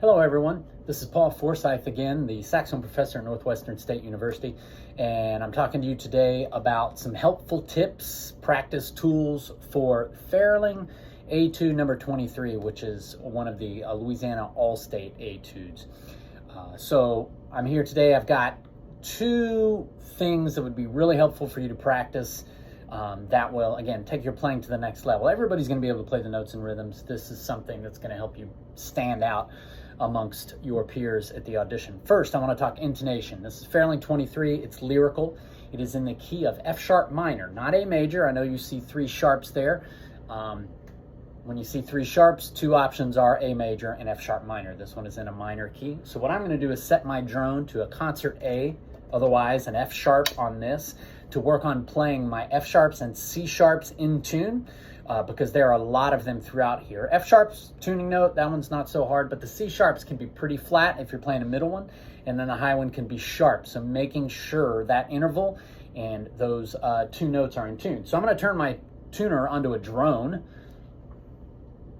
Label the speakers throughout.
Speaker 1: Hello everyone, this is Paul Forsyth again, the Saxophone Professor at Northwestern State University, and I'm talking to you today about some helpful tips, practice tools for Ferling Etude number 23, which is one of the Louisiana All-State Etudes. So I'm here today, I've got two things that would be really helpful for you to practice that will, again, take your playing to the next level. Everybody's going to be able to play the notes and rhythms. This is something that's going to help you stand out amongst your peers at the audition. First, I want to talk intonation. This is Ferling 23. It's lyrical. It is in the key of F sharp minor, not A major. I know you see three sharps there. When you see three sharps, two options are A major and F sharp minor. This one is in a minor key. So what I'm going to do is set my drone to a concert A, otherwise an F sharp on this, to work on playing my F sharps and C sharps in tune. Because there are a lot of them throughout here. F sharps, tuning note, that one's not so hard, but the C sharps can be pretty flat if you're playing a middle one, and then the high one can be sharp. So making sure that interval and those two notes are in tune. So I'm going to turn my tuner onto a drone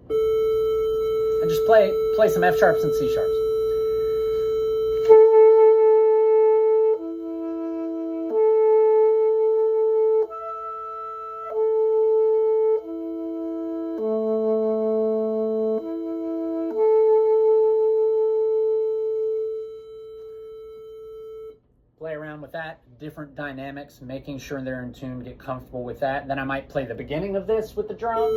Speaker 1: and just play some F sharps and C sharps. Play around with that, different dynamics, making sure they're in tune, get comfortable with that. Then I might play the beginning of this with the drone.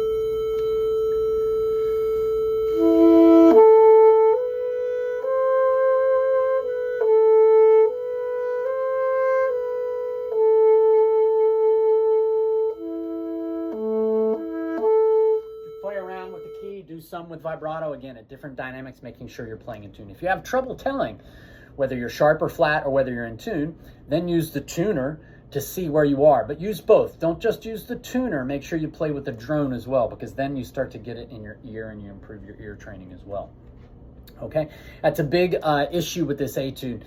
Speaker 1: Play around with the key, do some with vibrato, again, at different dynamics, making sure you're playing in tune. If you have trouble telling whether you're sharp or flat or whether you're in tune, then use the tuner to see where you are. But use both. Don't just use the tuner. Make sure you play with the drone as well, because then you start to get it in your ear and you improve your ear training as well. Okay, that's a big issue with this etude,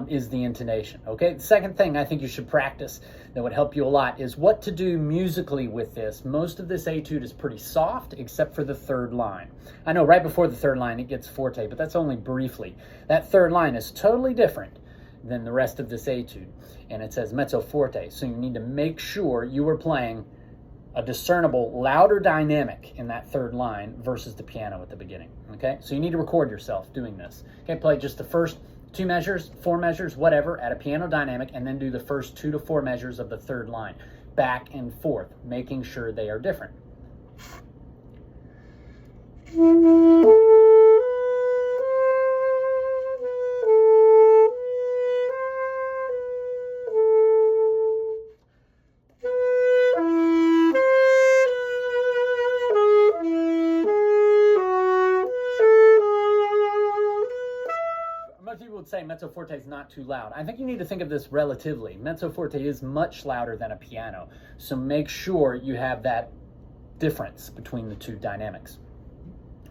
Speaker 1: is the intonation. Okay, the second thing I think you should practice that would help you a lot is what to do musically with this. Most of this etude is pretty soft, except for the third line. I know right before the third line it gets forte, but that's only briefly. That third line is totally different than the rest of this etude, and it says mezzo forte, so you need to make sure you are playing a discernible, louder dynamic in that third line versus the piano at the beginning, okay? So you need to record yourself doing this. Okay, play just the first 2 measures, 4 measures, whatever, at a piano dynamic, and then do the first 2 to 4 measures of the third line, back and forth, making sure they are different. Most people would say mezzo forte is not too loud. I think you need to think of this relatively. Mezzo forte is much louder than a piano, so make sure you have that difference between the two dynamics.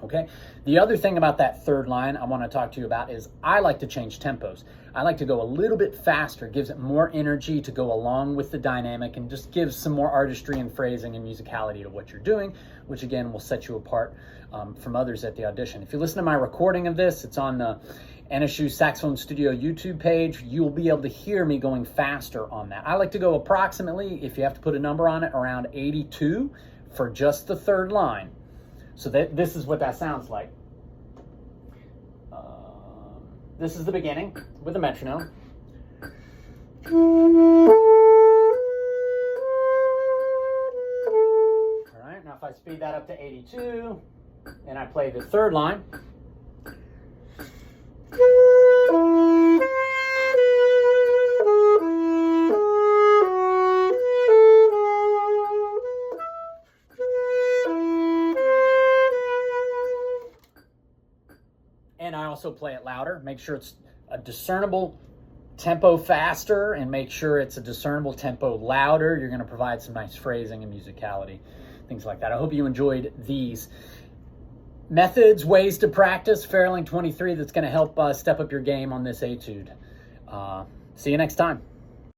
Speaker 1: Okay, the other thing about that third line I want to talk to you about is I like to change tempos. I like to go a little bit faster. It gives it more energy to go along with the dynamic and just gives some more artistry and phrasing and musicality to what you're doing, which again will set you apart from others at the audition. If you listen to my recording of this, it's on the NSU Saxophone Studio YouTube page. You'll be able to hear me going faster on that. I like to go approximately, if you have to put a number on it, around 82 for just the third line. So this is what that sounds like. This is the beginning with the metronome. All right, now if I speed that up to 82 and I play the third line, and I also play it louder. Make sure it's a discernible tempo faster and make sure it's a discernible tempo louder. You're going to provide some nice phrasing and musicality, things like that. I hope you enjoyed these methods, ways to practice Ferling 23 that's going to help step up your game on this etude. See you next time.